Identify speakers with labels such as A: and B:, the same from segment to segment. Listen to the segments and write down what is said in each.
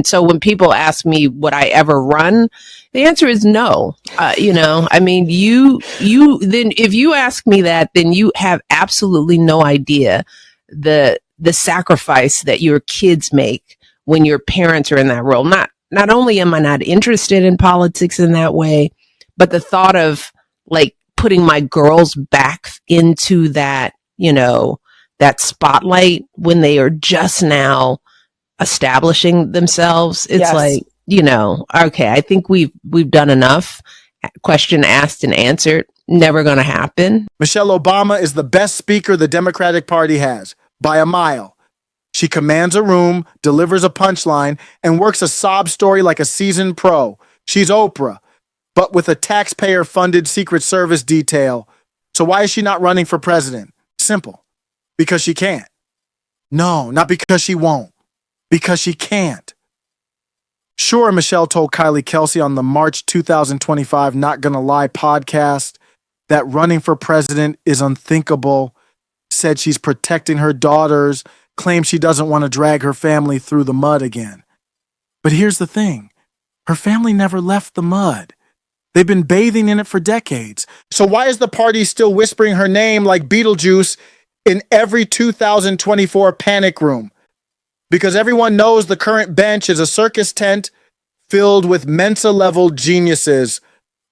A: And so when people ask me, would I ever run? The answer is no. I mean, then if you ask me that, then you have absolutely no idea the sacrifice that your kids make when your parents are in that role. Not only am I not interested in politics in that way, but the thought of like putting my girls back into that, that spotlight when they are just now establishing themselves. It's like, okay, I think we've done enough. Question asked and answered. Never going to happen.
B: Michelle Obama is the best speaker the Democratic Party has by a mile. She commands a room, delivers a punchline, and works a sob story like a seasoned pro. She's Oprah, but with a taxpayer-funded Secret Service detail. So why is she not running for president? Simple. Because she can't. No, not because she won't. Because she can't. Sure, Michelle told Kylie Kelsey on the March 2025 Not Gonna Lie podcast that running for president is unthinkable, said she's protecting her daughters, claims she doesn't want to drag her family through the mud again. But here's the thing. Her family never left the mud. They've been bathing in it for decades. So why is the party still whispering her name like Beetlejuice in every 2024 panic room? Because everyone knows the current bench is a circus tent filled with Mensa-level geniuses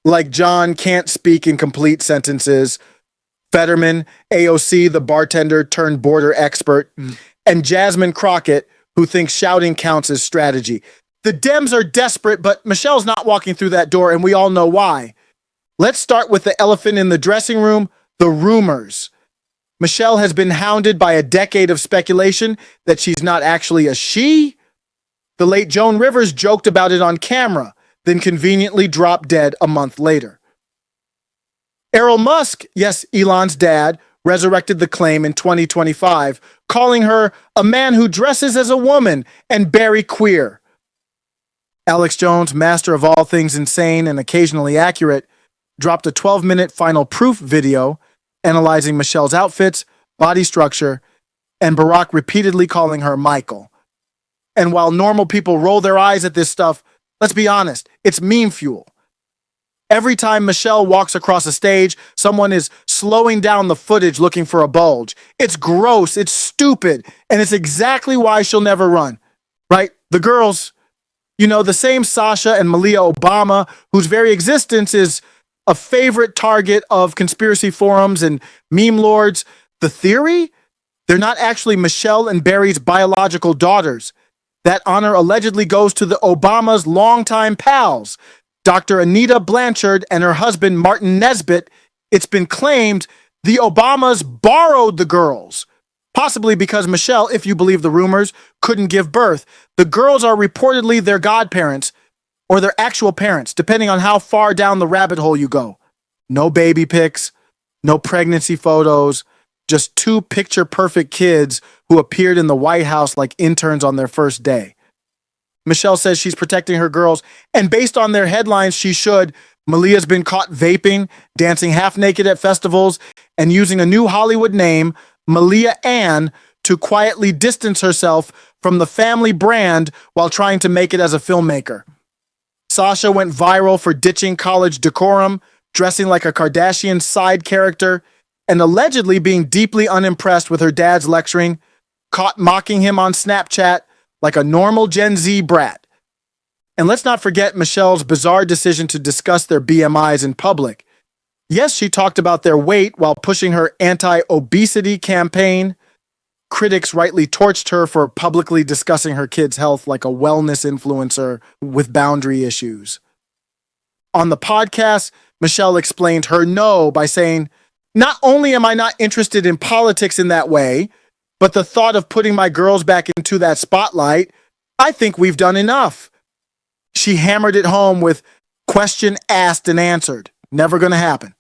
B: like John can't speak in complete sentences, Fetterman, AOC, the bartender turned border expert, and Jasmine Crockett, who thinks shouting counts as strategy. The Dems are desperate, but Michelle's not walking through that door, and we all know why. Let's start with the elephant in the dressing room, the rumors. Michelle has been hounded by a decade of speculation that she's not actually a she. The late Joan Rivers joked about it on camera, then conveniently dropped dead a month later. Errol Musk, yes, Elon's dad, resurrected the claim in 2025, calling her a man who dresses as a woman and very queer. Alex Jones, master of all things insane and occasionally accurate, dropped a 12-minute final proof video analyzing Michelle's outfits, body structure, and Barack repeatedly calling her Michael. And while normal people roll their eyes at this stuff, let's be honest, it's meme fuel. Every time Michelle walks across a stage, someone is slowing down the footage looking for a bulge. It's gross, it's stupid, and it's exactly why she'll never run, right? The girls, the same Sasha and Malia Obama, whose very existence is a favorite target of conspiracy forums and meme lords. The theory? They're not actually Michelle and Barry's biological daughters. That honor allegedly goes to the Obamas' longtime pals, Dr. Anita Blanchard and her husband Martin Nesbitt. It's been claimed the Obamas borrowed the girls, possibly because Michelle, if you believe the rumors, couldn't give birth. The girls are reportedly their godparents, or their actual parents, depending on how far down the rabbit hole you go. No baby pics, no pregnancy photos, just two picture-perfect kids who appeared in the White House like interns on their first day. Michelle says she's protecting her girls, and based on their headlines, she should. Malia's been caught vaping, dancing half-naked at festivals, and using a new Hollywood name, Malia Ann, to quietly distance herself from the family brand while trying to make it as a filmmaker. Sasha went viral for ditching college decorum, dressing like a Kardashian side character, and allegedly being deeply unimpressed with her dad's lecturing, caught mocking him on Snapchat like a normal Gen Z brat. And let's not forget Michelle's bizarre decision to discuss their BMIs in public. Yes, she talked about their weight while pushing her anti-obesity campaign. Critics rightly torched her for publicly discussing her kids' health like a wellness influencer with boundary issues. On the podcast, Michelle explained her no by saying, "Not only am I not interested in politics in that way, but the thought of putting my girls back into that spotlight, I think we've done enough." She hammered it home with question asked and answered. Never gonna happen.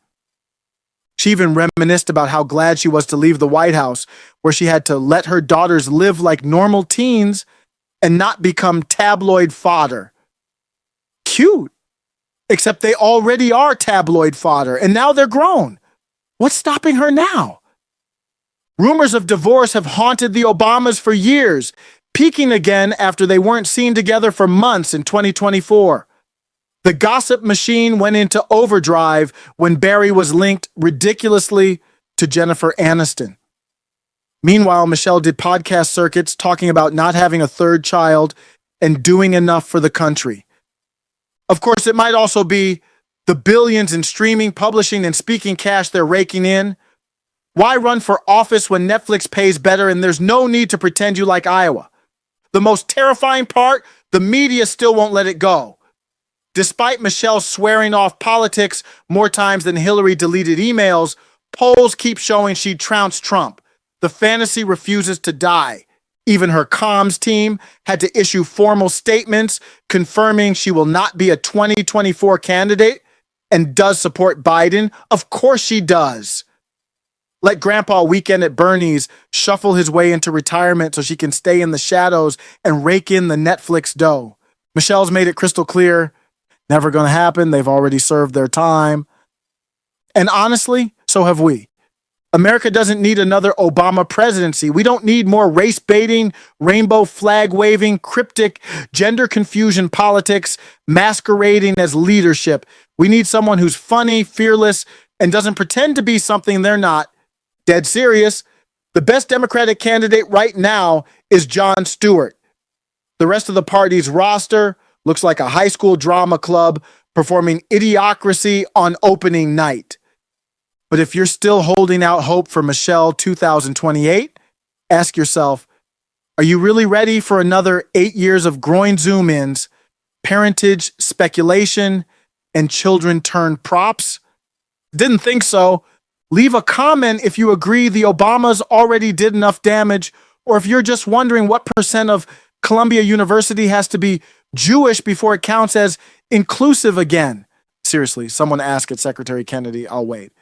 B: She even reminisced about how glad she was to leave the White House, where she had to let her daughters live like normal teens and not become tabloid fodder. Cute. Except they already are tabloid fodder, and now they're grown. What's stopping her now? Rumors of divorce have haunted the Obamas for years. peaking again after they weren't seen together for months in 2024. The gossip machine went into overdrive when Barry was linked ridiculously to Jennifer Aniston. Meanwhile, Michelle did podcast circuits talking about not having a third child and doing enough for the country. Of course, it might also be the billions in streaming, publishing, and speaking cash they're raking in. Why run for office when Netflix pays better and there's no need to pretend you like Iowa? The most terrifying part, the media still won't let it go. Despite Michelle swearing off politics more times than Hillary deleted emails, polls keep showing she trounced Trump. The fantasy refuses to die. Even her comms team had to issue formal statements confirming she will not be a 2024 candidate and does support Biden. Of course she does. Let Grandpa Weekend at Bernie's shuffle his way into retirement so she can stay in the shadows and rake in the Netflix dough. Michelle's made it crystal clear. Never going to happen. They've already served their time. And honestly, so have we. America doesn't need another Obama presidency. We don't need more race-baiting, rainbow flag-waving, cryptic, gender confusion politics masquerading as leadership. We need someone who's funny, fearless, and doesn't pretend to be something they're not. Dead serious. The best Democratic candidate right now is Jon Stewart. The rest of the party's roster looks like a high school drama club performing Idiocracy on opening night. But if you're still holding out hope for Michelle 2028, ask yourself, are you really ready for another 8 years of groin zoom-ins, parentage speculation, and children turned props? Didn't think so. Leave a comment if you agree the Obamas already did enough damage, or if you're just wondering what percent of Columbia University has to be Jewish before it counts as inclusive again. Seriously, someone ask at Secretary Kennedy. I'll wait.